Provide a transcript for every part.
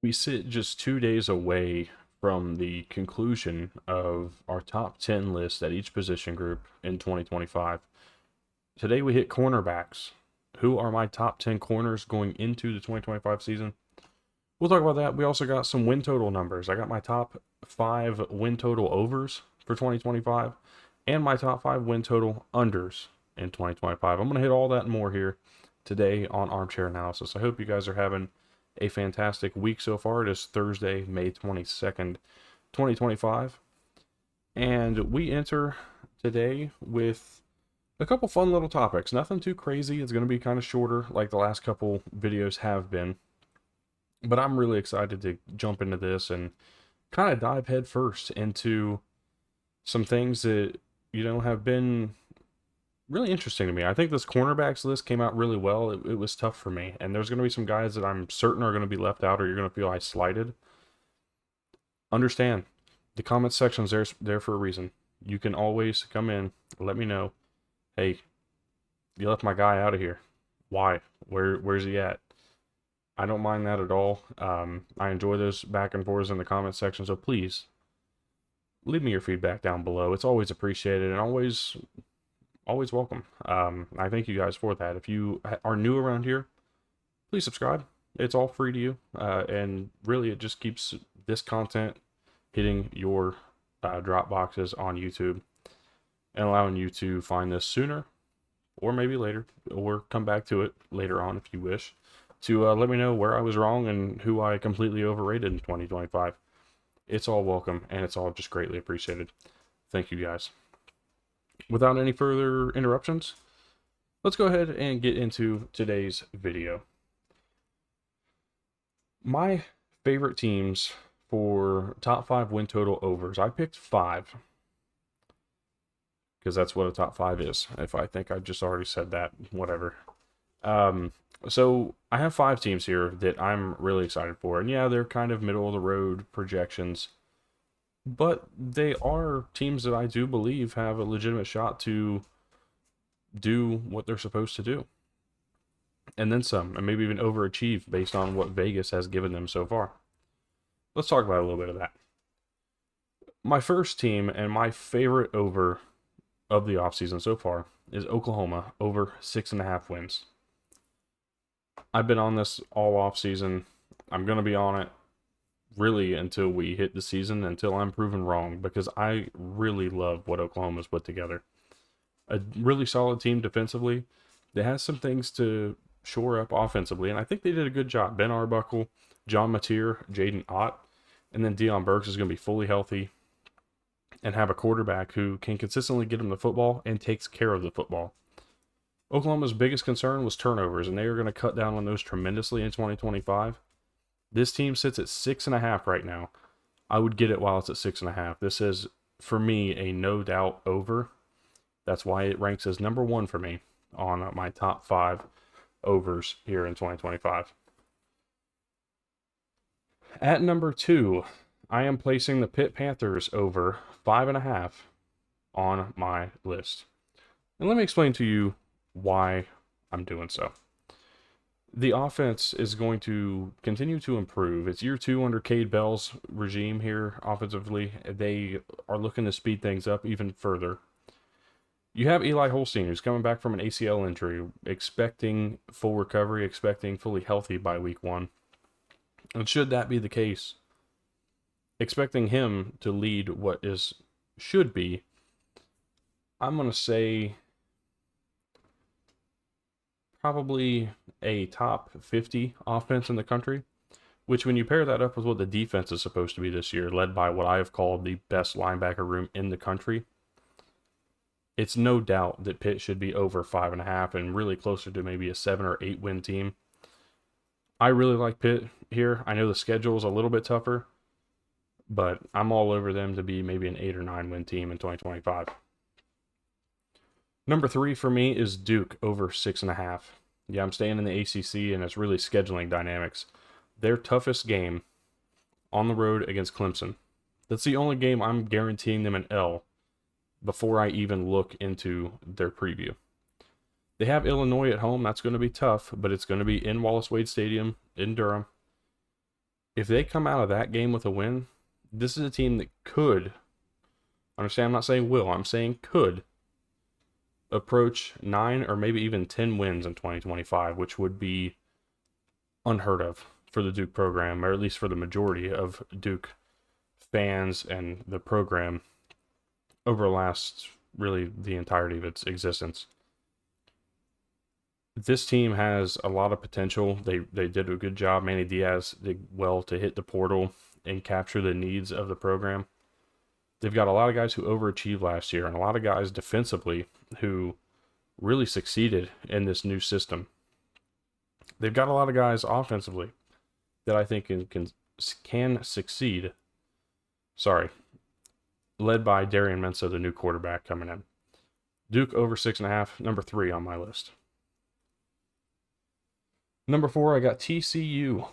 We sit just 2 days away from the conclusion of our top 10 list at each position group in 2025. Today we hit cornerbacks. Who are my top 10 corners going into the 2025 season? We'll talk about that. We also got some win total numbers. I got my top 5 win total overs for 2025 and my top 5 win total unders in 2025. I'm going to hit all that and more here today on Armchair Analysis. I hope you guys are having a fantastic week so far. It is Thursday, May 22nd, 2025. And we enter today with a couple fun little topics. Nothing too crazy. It's going to be kind of shorter like the last couple videos have been. But I'm really excited to jump into this and kind of dive head first into some things that, have been really interesting to me. I think this cornerbacks list came out really well. It was tough for me. And there's going to be some guys that I'm certain are going to be left out or you're going to feel I slighted. Understand, the comment section's there for a reason. You can always come in, let me know, hey, you left my guy out of here. Why? Where's he at? I don't mind that at all. I enjoy those back and forths in the comment section, so please leave me your feedback down below. It's always appreciated and always welcome. I thank you guys for that. If you are new around here, please subscribe. It's all free to you, and really it just keeps this content hitting your drop boxes on YouTube and allowing you to find this sooner or maybe later, or come back to it later on if you wish, to let me know where I was wrong and who I completely overrated in 2025. It's all welcome, and it's all just greatly appreciated. Thank you guys. Without any further interruptions, let's go ahead and get into today's video. My favorite teams for top 5 win total overs, I picked 5 because that's what a top 5 is. If I think I just already said that, whatever. So I have 5 teams here that I'm really excited for, and yeah, they're kind of middle of the road projections, but they are teams that I do believe have a legitimate shot to do what they're supposed to do, and then some, and maybe even overachieve based on what Vegas has given them so far. Let's talk about a little bit of that. My first team and my favorite over of the offseason so far is Oklahoma over 6.5 wins. I've been on this all offseason. I'm going to be on it really until we hit the season, until I'm proven wrong, because I really love what Oklahoma's put together. A really solid team defensively. They have some things to shore up offensively, and I think they did a good job. Ben Arbuckle, John Mateer, Jaden Ott, and then Deion Burks is going to be fully healthy and have a quarterback who can consistently get him the football and takes care of the football. Oklahoma's biggest concern was turnovers, and they are going to cut down on those tremendously in 2025. This team sits at 6.5 right now. I would get it while it's at 6.5. This is, for me, a no doubt over. That's why it ranks as number 1 for me on my top 5 overs here in 2025. At number 2, I am placing the Pitt Panthers over 5.5 on my list. And let me explain to you why I'm doing so. The offense is going to continue to improve. It's year 2 under Cade Bell's regime here offensively. They are looking to speed things up even further. You have Eli Holstein, who's coming back from an ACL injury, expecting full recovery, expecting fully healthy by week 1. And should that be the case, expecting him to lead what should be, I'm going to say, probably a top 50 offense in the country, which when you pair that up with what the defense is supposed to be this year, led by what I have called the best linebacker room in the country, it's no doubt that Pitt should be over 5.5 and really closer to maybe a 7 or 8 win team. I really like Pitt here. I know the schedule is a little bit tougher, but I'm all over them to be maybe an 8 or 9 win team in 2025. Number 3 for me is Duke over 6.5. Yeah, I'm staying in the ACC, and it's really scheduling dynamics. Their toughest game on the road against Clemson. That's the only game I'm guaranteeing them an L before I even look into their preview. They have Illinois at home. That's going to be tough, but it's going to be in Wallace Wade Stadium in Durham. If they come out of that game with a win, this is a team that could, understand, I'm not saying will, I'm saying could approach 9 or maybe even 10 wins in 2025, which would be unheard of for the Duke program, or at least for the majority of Duke fans and the program over the last, really, the entirety of its existence. This team has a lot of potential. They did a good job. Manny Diaz did well to hit the portal and capture the needs of the program. They've got a lot of guys who overachieved last year and a lot of guys defensively who really succeeded in this new system. They've got a lot of guys offensively that I think can succeed. Led by Darian Mensah, the new quarterback coming in. Duke over 6.5, number 3 on my list. Number 4, I got TCU.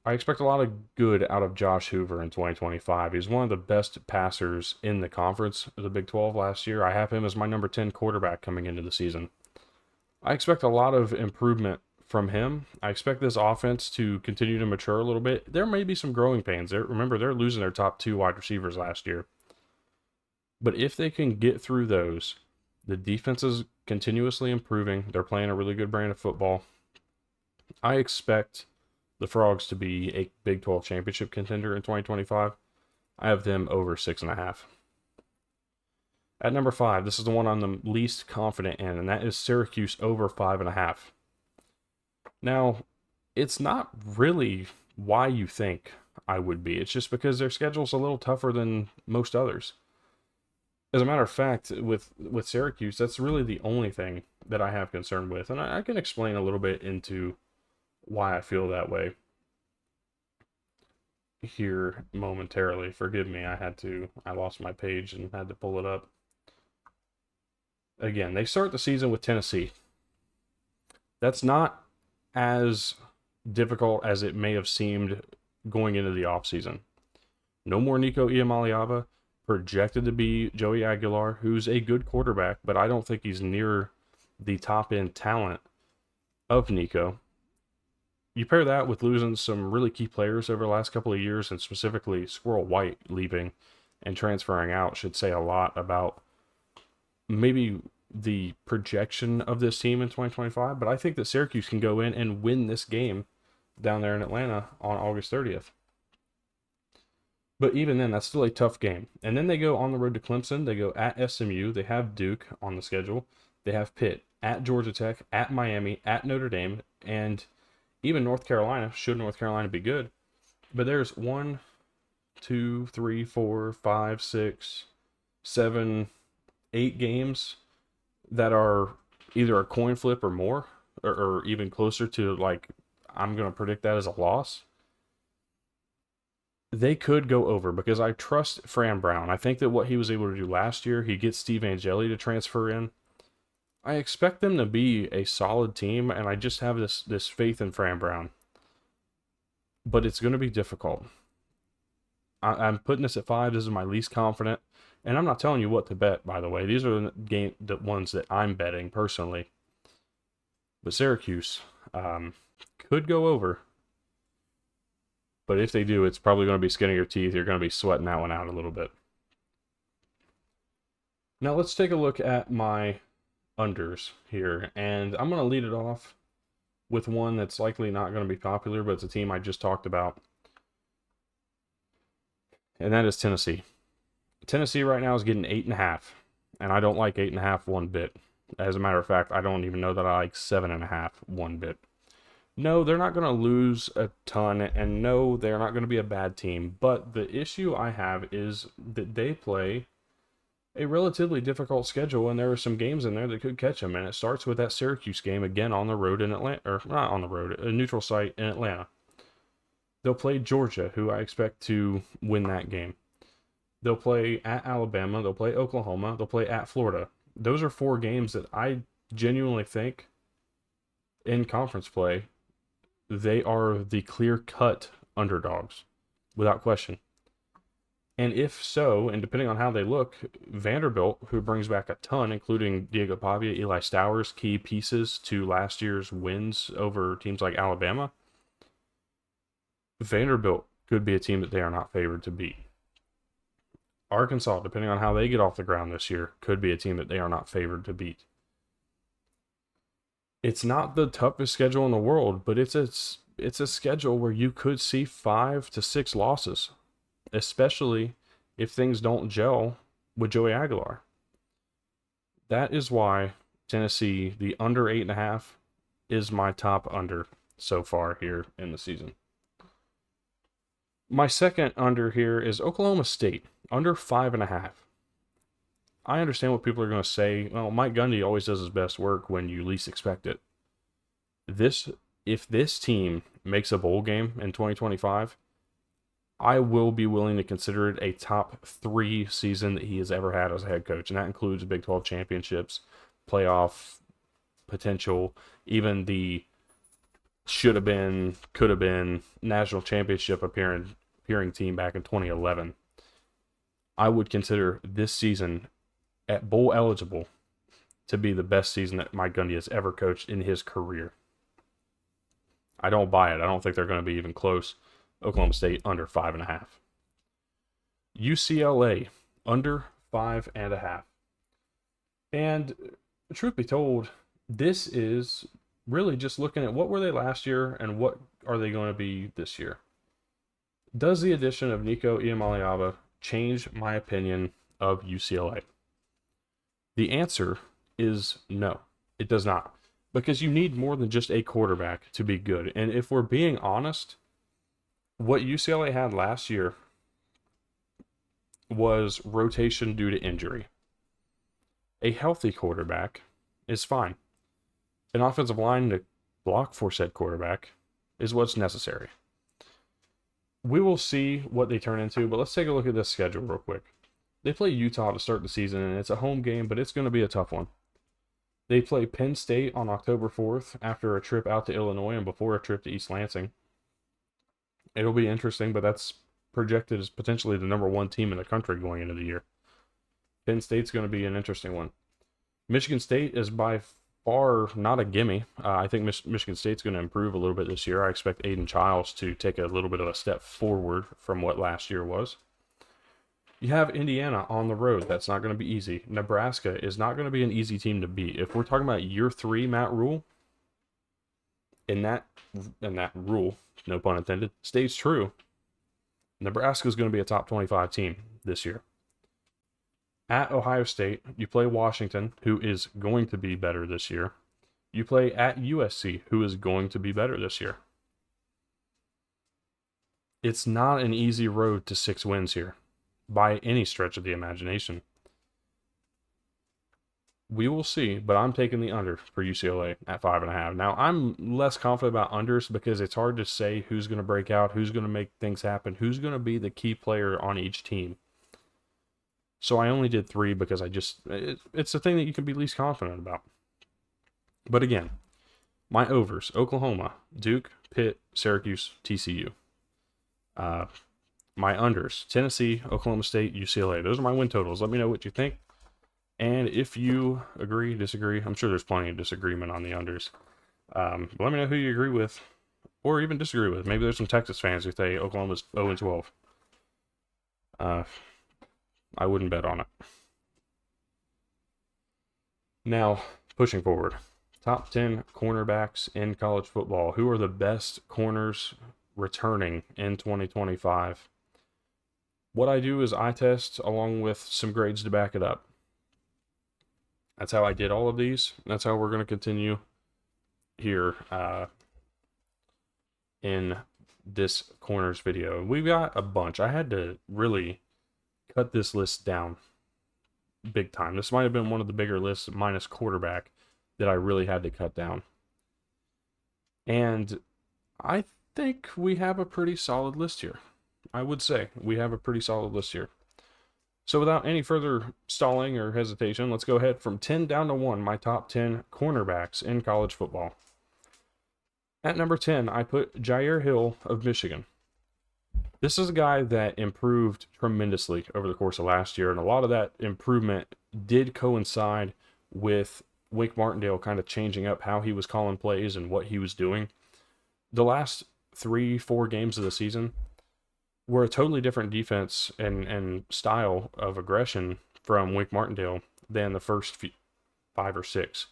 I expect a lot of good out of Josh Hoover in 2025. He's one of the best passers in the conference, the Big 12 last year. I have him as my number 10 quarterback coming into the season. I expect a lot of improvement from him. I expect this offense to continue to mature a little bit. There may be some growing pains. Remember, they're losing their top 2 wide receivers last year. But if they can get through those, the defense is continuously improving. They're playing a really good brand of football. I expect the Frogs to be a Big 12 championship contender in 2025. I have them over 6.5. At number 5, this is the one I'm the least confident in, and that is Syracuse over 5.5. Now, it's not really why you think I would be. It's just because their schedule's a little tougher than most others. As a matter of fact, with Syracuse, that's really the only thing that I have concern with. And I can explain a little bit into why I feel that way here momentarily. Forgive me, I lost my page and had to pull it up. Again, they start the season with Tennessee. That's not as difficult as it may have seemed going into the offseason. No more Nico Iamaleava. Projected to be Joey Aguilar, who's a good quarterback, but I don't think he's near the top-end talent of Nico. You pair that with losing some really key players over the last couple of years, and specifically Squirrel White leaving and transferring out, should say a lot about maybe the projection of this team in 2025. But I think that Syracuse can go in and win this game down there in Atlanta on August 30th. But even then, that's still a tough game. And then they go on the road to Clemson. They go at SMU. They have Duke on the schedule. They have Pitt, at Georgia Tech, at Miami, at Notre Dame, and even North Carolina, should North Carolina be good. But there's 1, 2, 3, 4, 5, 6, 7, 8 games that are either a coin flip or more, or even closer to, like, I'm going to predict that as a loss. They could go over because I trust Fran Brown. I think that what he was able to do last year, he gets Steve Angeli to transfer in. I expect them to be a solid team, and I just have this faith in Fran Brown. But it's going to be difficult. I'm putting this at 5. This is my least confident. And I'm not telling you what to bet, by the way. These are the ones that I'm betting personally. But Syracuse could go over. But if they do, it's probably going to be skin of your teeth. You're going to be sweating that one out a little bit. Now let's take a look at my unders here. And I'm going to lead it off with one that's likely not going to be popular, but it's a team I just talked about. And that is Tennessee. Tennessee right now is getting 8.5. And I don't like 8.5 one bit. As a matter of fact, I don't even know that I like 7.5 one bit. No, they're not going to lose a ton, and no, they're not going to be a bad team. But the issue I have is that they play a relatively difficult schedule, and there are some games in there that could catch them. And it starts with that Syracuse game, again, on the road in Atlanta, or not on the road, a neutral site in Atlanta. They'll play Georgia, who I expect to win that game. They'll play at Alabama, they'll play Oklahoma, they'll play at Florida. Those are 4 games that I genuinely think, in conference play, they are the clear-cut underdogs, without question. And if so, and depending on how they look, Vanderbilt, who brings back a ton, including Diego Pavia, Eli Stowers, key pieces to last year's wins over teams like Alabama, Vanderbilt could be a team that they are not favored to beat. Arkansas, depending on how they get off the ground this year, could be a team that they are not favored to beat. It's not the toughest schedule in the world, but it's a schedule where you could see 5 to 6 losses, especially if things don't gel with Joey Aguilar. That is why Tennessee, the under 8.5, is my top under so far here in the season. My second under here is Oklahoma State, under 5.5. I understand what people are going to say. Well, Mike Gundy always does his best work when you least expect it. If this team makes a bowl game in 2025, I will be willing to consider it a top 3 season that he has ever had as a head coach, and that includes Big 12 championships, playoff potential, even the should have been, could have been national championship appearing team back in 2011. I would consider this season at bowl eligible to be the best season that Mike Gundy has ever coached in his career. I don't buy it. I don't think they're going to be even close. Oklahoma State under 5.5. UCLA under 5.5. And truth be told, this is really just looking at what were they last year and what are they going to be this year. Does the addition of Nico Iamaleava change my opinion of UCLA? The answer is no, it does not. Because you need more than just a quarterback to be good. And if we're being honest, what UCLA had last year was rotation due to injury. A healthy quarterback is fine. An offensive line to block for said quarterback is what's necessary. We will see what they turn into, but let's take a look at this schedule real quick. They play Utah to start the season, and it's a home game, but it's going to be a tough one. They play Penn State on October 4th after a trip out to Illinois and before a trip to East Lansing. It'll be interesting, but that's projected as potentially the number 1 team in the country going into the year. Penn State's going to be an interesting one. Michigan State is by far not a gimme. I think Michigan State's going to improve a little bit this year. I expect Aiden Childs to take a little bit of a step forward from what last year was. You have Indiana on the road. That's not going to be easy. Nebraska is not going to be an easy team to beat. If we're talking about year 3 Matt Rule, and that rule, no pun intended, stays true, Nebraska is going to be a top 25 team this year. At Ohio State, you play Washington, who is going to be better this year. You play at USC, who is going to be better this year. It's not an easy road to 6 wins here, by any stretch of the imagination. We will see, but I'm taking the under for UCLA at 5.5. Now, I'm less confident about unders because it's hard to say who's going to break out, who's going to make things happen, who's going to be the key player on each team. So I only did 3 because it's the thing that you can be least confident about. But again, my overs: Oklahoma, Duke, Pitt, Syracuse, TCU. My unders: Tennessee, Oklahoma State, UCLA. Those are my win totals. Let me know what you think. And if you agree, disagree, I'm sure there's plenty of disagreement on the unders. Let me know who you agree with or even disagree with. Maybe there's some Texas fans who say Oklahoma's 0-12. I wouldn't bet on it. Now, pushing forward. Top 10 cornerbacks in college football. Who are the best corners returning in 2025? What I do is I test along with some grades to back it up. That's how I did all of these. That's how we're going to continue here in this corners video. We've got a bunch. I had to really cut this list down big time. This might have been one of the bigger lists minus quarterback that I really had to cut down. And I think we have a pretty solid list here. I would say we have a pretty solid list here. So without any further stalling or hesitation, let's go ahead from 10 down to 1, my top 10 cornerbacks in college football. At number 10, I put Jair Hill of Michigan. This is a guy that improved tremendously over the course of last year, and a lot of that improvement did coincide with Wink Martindale kind of changing up how he was calling plays and what he was doing. The last 3-4 games of the season were a totally different defense and style of aggression from Wink Martindale than the first 5 or 6.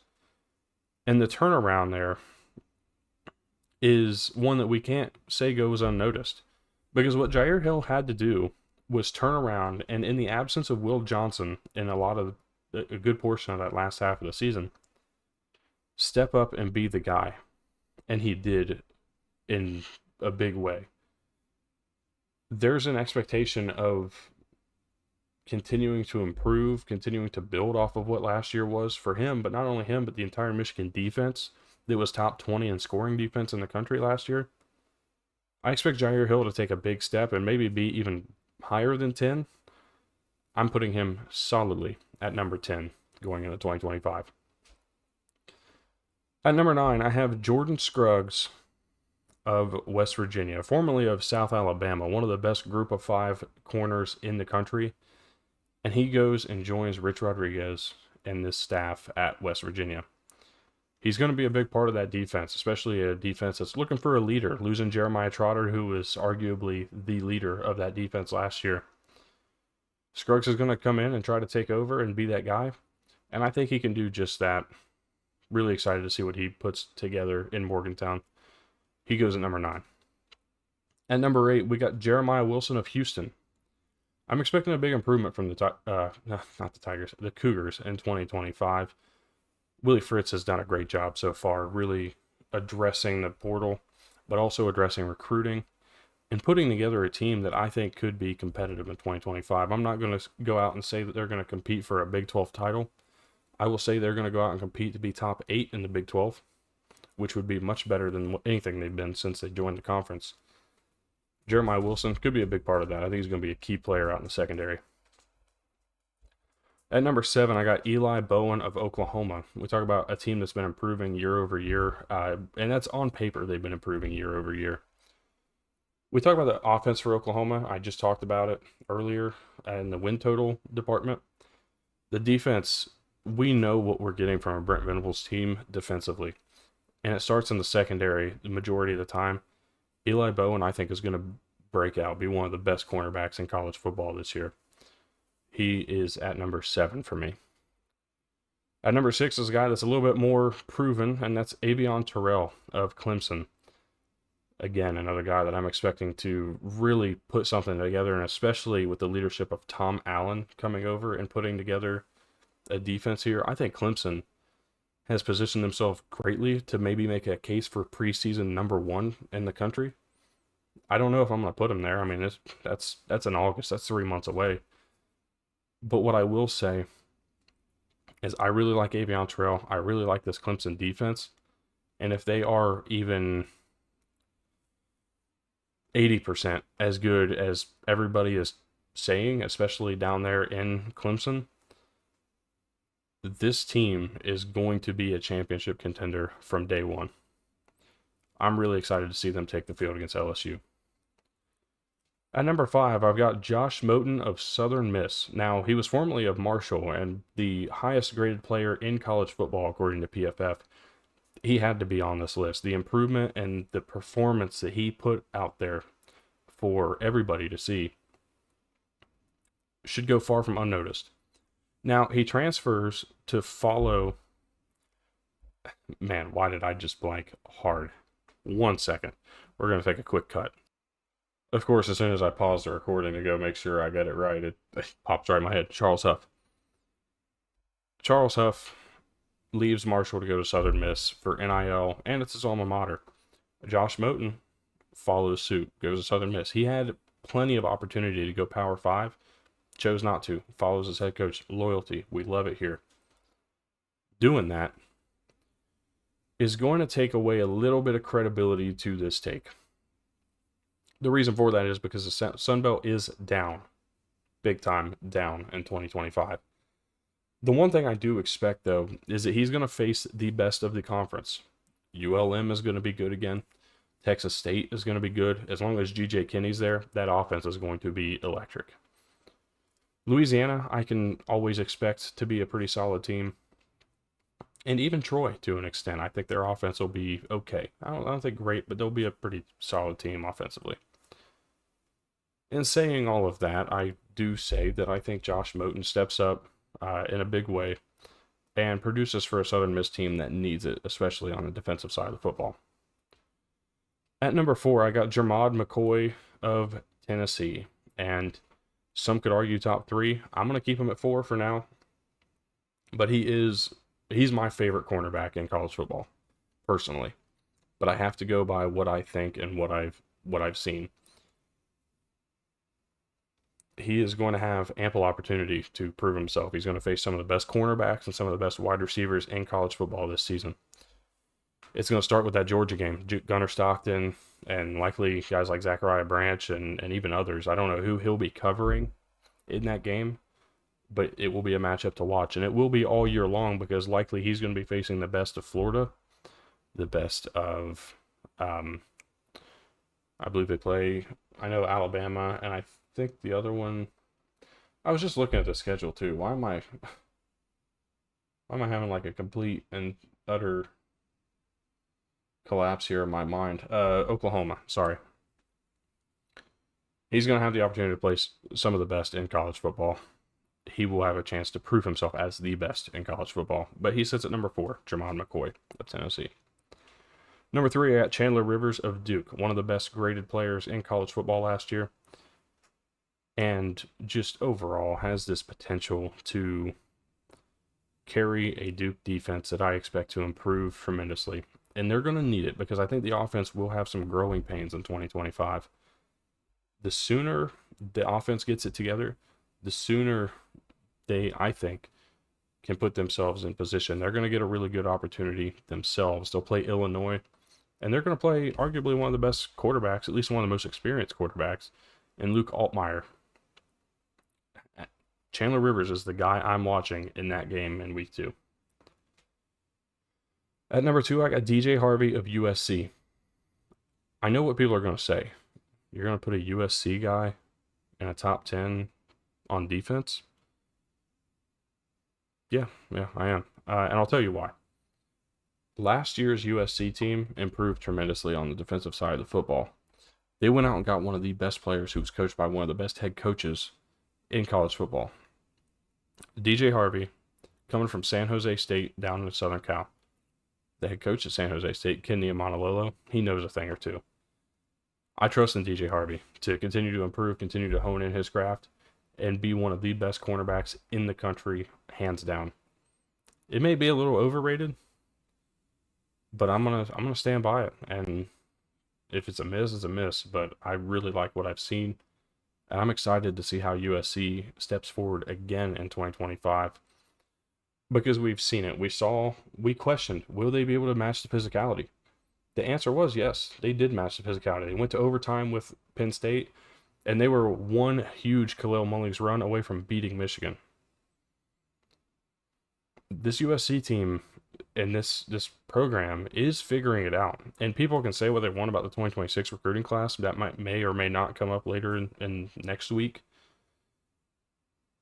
And the turnaround there is one that we can't say goes unnoticed. Because what Jair Hill had to do was turn around, and in the absence of Will Johnson in a good portion of that last half of the season, step up and be the guy. And he did in a big way. There's an expectation of continuing to improve, continuing to build off of what last year was for him, but not only him, but the entire Michigan defense that was top 20 in scoring defense in the country last year. I expect Jair Hill to take a big step and maybe be even higher than 10. I'm putting him solidly at number 10 going into 2025. At number 9, I have Jordan Scruggs of West Virginia, formerly of South Alabama, one of the best group of 5 corners in the country. And he goes and joins Rich Rodriguez and this staff at West Virginia. He's going to be a big part of that defense, especially a defense that's looking for a leader, losing Jeremiah Trotter, who was arguably the leader of that defense last year. Scruggs is going to come in and try to take over and be that guy, and I think he can do just that. Really excited to see what he puts together in Morgantown. He goes at number 9. At number 8, we got Jeremiah Wilson of Houston. I'm expecting a big improvement from the Cougars in 2025. Willie Fritz has done a great job so far, really addressing the portal, but also addressing recruiting and putting together a team that I think could be competitive in 2025. I'm not going to go out and say that they're going to compete for a Big 12 title. I will say they're going to go out and compete to be top 8 in the Big 12, which would be much better than anything they've been since they joined the conference. Jeremiah Wilson could be a big part of that. I think he's going to be a key player out in the secondary. At number 7, I got Eli Bowen of Oklahoma. We talk about a team that's been improving year over year, and that's on paper. They've been improving year over year. We talk about the offense for Oklahoma. I just talked about it earlier in the win total department. The defense, we know what we're getting from a Brent Venables team defensively, and it starts in the secondary the majority of the time. Eli Bowen, I think, is going to break out, be one of the best cornerbacks in college football this year. He is at number 7 for me. At number 6 is a guy that's a little bit more proven, and that's Avion Terrell of Clemson. Again, another guy that I'm expecting to really put something together, and especially with the leadership of Tom Allen coming over and putting together a defense here. I think Clemson has positioned themselves greatly to maybe make a case for preseason number 1 in the country. I don't know if I'm going to put them there. I mean, that's in August. That's 3 months away. But what I will say is I really like Avion Terrell. I really like this Clemson defense. And if they are even 80% as good as everybody is saying, especially down there in Clemson, this team is going to be a championship contender from day one. I'm really excited to see them take the field against LSU. At number 5, I've got Josh Moten of Southern Miss. Now, he was formerly of Marshall and the highest graded player in college football, according to PFF. He had to be on this list. The improvement and the performance that he put out there for everybody to see should go far from unnoticed. Now, he transfers to follow... Man, why did I just blank hard? 1 second. We're going to take a quick cut. Of course, as soon as I pause the recording to go make sure I get it right, it pops right in my head. Charles Huff. Charles Huff leaves Marshall to go to Southern Miss for NIL, and it's his alma mater. Josh Moten follows suit, goes to Southern Miss. He had plenty of opportunity to go Power 5, chose not to. Follows his head coach. Loyalty. We love it here. Doing that is going to take away a little bit of credibility to this take. The reason for that is because the Sun Belt is down, big time down in 2025. The one thing I do expect, though, is that he's going to face the best of the conference. ULM is going to be good again. Texas State is going to be good. As long as G.J. Kinney's there, that offense is going to be electric. Louisiana, I can always expect to be a pretty solid team. And even Troy, to an extent, I think their offense will be okay. I don't think great, but they'll be a pretty solid team offensively. In saying all of that, I do say that I think Josh Moten steps up in a big way and produces for a Southern Miss team that needs it, especially on the defensive side of the football. At number 4, I got Jermod McCoy of Tennessee, and some could argue top 3. I'm going to keep him at 4 for now, but he's my favorite cornerback in college football, personally. But I have to go by what I think and what I've seen. He is going to have ample opportunity to prove himself. He's going to face some of the best cornerbacks and some of the best wide receivers in college football this season. It's going to start with that Georgia game. Gunnar Stockton and likely guys like Zachariah Branch and even others. I don't know who he'll be covering in that game, but it will be a matchup to watch. And it will be all year long because likely he's going to be facing the best of Florida, the best of, I believe they play, I know Alabama, and I think the other one, I was just looking at the schedule too. Why am I having like a complete and utter collapse here in my mind? Oklahoma, sorry. He's going to have the opportunity to play some of the best in college football. He will have a chance to prove himself as the best in college football. But he sits at number 4, Jermod McCoy of Tennessee. Number 3, I got Chandler Rivers of Duke, one of the best graded players in college football last year. And just overall has this potential to carry a Duke defense that I expect to improve tremendously. And they're going to need it because I think the offense will have some growing pains in 2025. The sooner the offense gets it together, the sooner they, I think, can put themselves in position. They're going to get a really good opportunity themselves. They'll play Illinois, and they're going to play arguably one of the best quarterbacks, at least one of the most experienced quarterbacks, in Luke Altmaier. Chandler Rivers is the guy I'm watching in that game in week 2. At number 2, I got DJ Harvey of USC. I know what people are going to say. You're going to put a USC guy in a top 10 on defense? Yeah, I am. And I'll tell you why. Last year's USC team improved tremendously on the defensive side of the football. They went out and got one of the best players who was coached by one of the best head coaches in college football. DJ Harvey, coming from San Jose State down in Southern Cal. The head coach at San Jose State, Ken Niumatalolo, he knows a thing or two. I trust in DJ Harvey to continue to improve, continue to hone in his craft, and be one of the best cornerbacks in the country, hands down. It may be a little overrated, but I'm gonna stand by it. And if it's a miss, it's a miss. But I really like what I've seen. And I'm excited to see how USC steps forward again in 2025. Because we've seen it. We questioned, will they be able to match the physicality? The answer was yes, they did match the physicality. They went to overtime with Penn State, and they were one huge Khalil Mullings run away from beating Michigan. This USC team and this program is figuring it out. And people can say what they want about the 2026 recruiting class. That may or may not come up later in next week.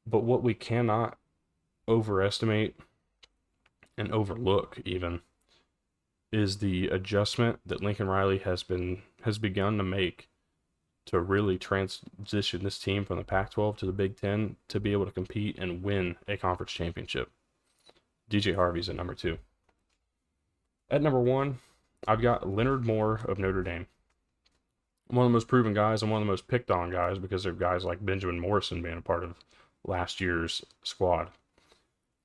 But what we cannot overestimate and overlook even is the adjustment that Lincoln Riley has begun to make to really transition this team from the Pac-12 to the Big Ten to be able to compete and win a conference championship. DJ Harvey's at number 2. At number 1, I've got Leonard Moore of Notre Dame. One of the most proven guys and one of the most picked on guys because of guys like Benjamin Morrison being a part of last year's squad.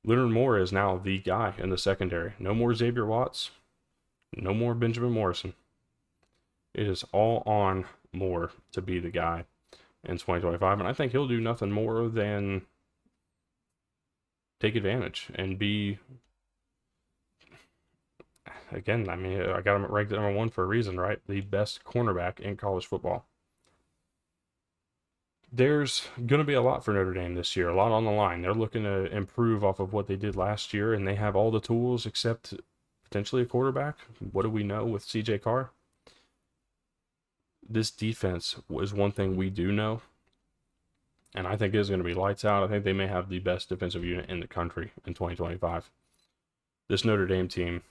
Leonard Moore is now the guy in the secondary. No more Xavier Watts. No more Benjamin Morrison. It is all on Moore to be the guy in 2025. And I think he'll do nothing more than take advantage and be, again, I mean, I got him ranked at number 1 for a reason, right? The best cornerback in college football. There's going to be a lot for Notre Dame this year, a lot on the line. They're looking to improve off of what they did last year, and they have all the tools except potentially a quarterback. What do we know with CJ Carr? This defense is one thing we do know, and I think it is going to be lights out. I think they may have the best defensive unit in the country in 2025. this Notre Dame team,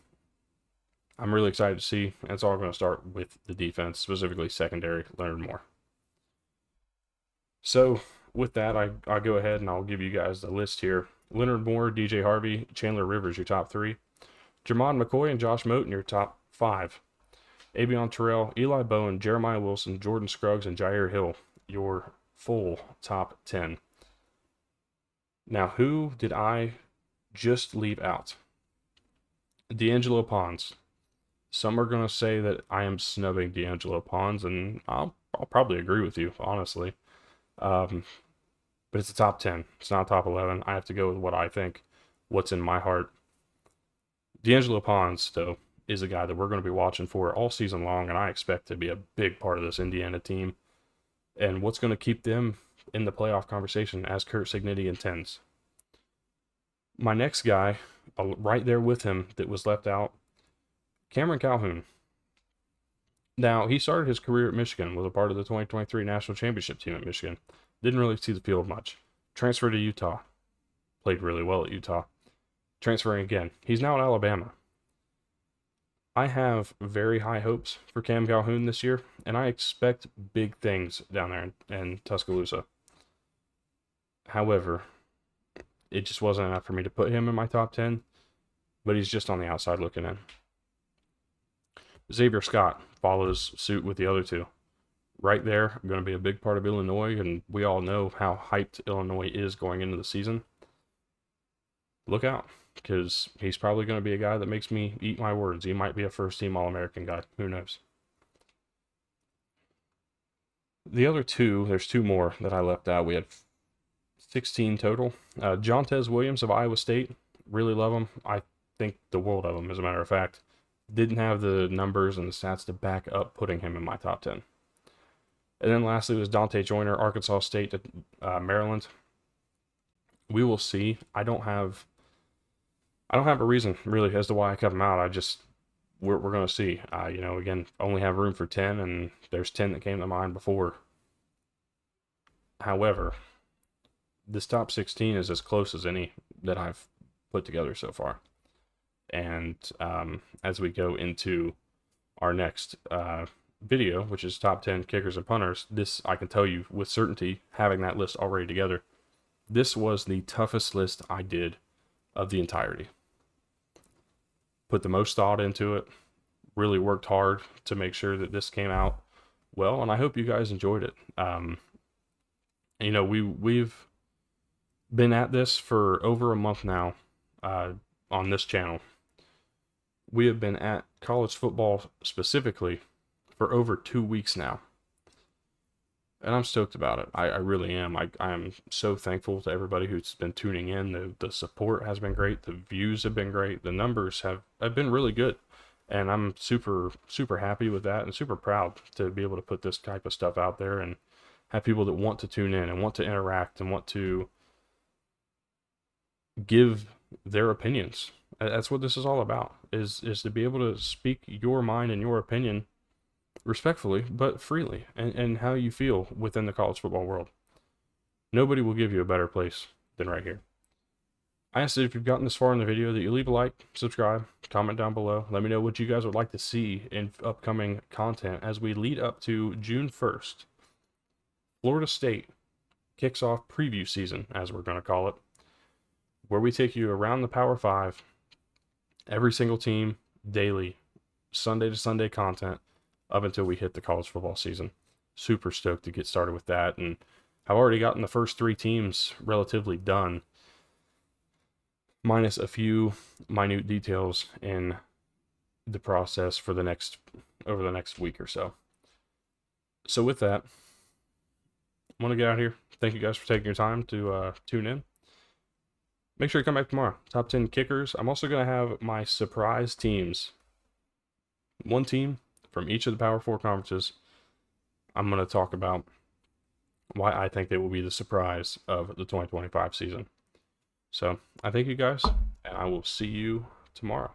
I'm really excited to see. And it's all going to start with the defense, specifically secondary, Leonard Moore. So with that, I'll go ahead and I'll give you guys the list here. Leonard Moore, DJ Harvey, Chandler Rivers, your top 3. Jermon McCoy and Josh Moten, your top 5. Avion Terrell, Eli Bowen, Jeremiah Wilson, Jordan Scruggs, and Jair Hill, your full top 10. Now, who did I just leave out? D'Angelo Pons. Some are going to say that I am snubbing D'Angelo Pons, and I'll probably agree with you, honestly. But it's a top 10. It's not top 11. I have to go with what I think, what's in my heart. D'Angelo Pons, though, is a guy that we're going to be watching for all season long, and I expect to be a big part of this Indiana team. And what's going to keep them in the playoff conversation as Curt Cignetti intends. My next guy, right there with him that was left out, Cameron Calhoun. Now, he started his career at Michigan, was a part of the 2023 National Championship team at Michigan. Didn't really see the field much. Transferred to Utah. Played really well at Utah. Transferring again. He's now at Alabama. I have very high hopes for Cam Calhoun this year, and I expect big things down there in Tuscaloosa. However, it just wasn't enough for me to put him in my top 10, but he's just on the outside looking in. Xavier Scott follows suit with the other two. Right there, going to be a big part of Illinois, and we all know how hyped Illinois is going into the season. Look out, because he's probably going to be a guy that makes me eat my words. He might be a first-team All-American guy. Who knows? The other two, there's 2 more that I left out. We had 16 total. Jontez Williams of Iowa State. Really love him. I think the world of him, as a matter of fact. Didn't have the numbers and the stats to back up putting him in my top 10. And then lastly was Dante Joyner, Arkansas State to Maryland. We will see. I don't have a reason really as to why I cut him out. We're going to see. Again, only have room for 10, and there's 10 that came to mind before. However, this top 16 is as close as any that I've put together so far. And as we go into our next video, which is top 10 kickers and punters, this I can tell you with certainty, having that list already together, this was the toughest list I did of the entirety. Put the most thought into it, really worked hard to make sure that this came out well, and I hope you guys enjoyed it. We've been at this for over a month now on this channel. We have been at college football specifically for over 2 weeks now. And I'm stoked about it. I really am. I am so thankful to everybody who's been tuning in. The support has been great. The views have been great. The numbers have been really good. And I'm super, super happy with that and super proud to be able to put this type of stuff out there and have people that want to tune in and want to interact and want to give their opinions. That's what this is all about, is to be able to speak your mind and your opinion respectfully, but freely, and how you feel within the college football world. Nobody will give you a better place than right here. I ask that if you've gotten this far in the video that you leave a like, subscribe, comment down below. Let me know what you guys would like to see in upcoming content as we lead up to June 1st. Florida State kicks off preview season, as we're going to call it, where we take you around the Power 5, every single team, daily, Sunday to Sunday content, up until we hit the college football season. Super stoked to get started with that, and I've already gotten the first 3 teams relatively done, minus a few minute details in the process for over the next week or so. So with that, I'm going to get out of here. Thank you guys for taking your time to tune in. Make sure you come back tomorrow. Top 10 kickers. I'm also going to have my surprise teams. 1 team from each of the Power 4 conferences. I'm going to talk about why I think they will be the surprise of the 2025 season. So I thank you guys, and I will see you tomorrow.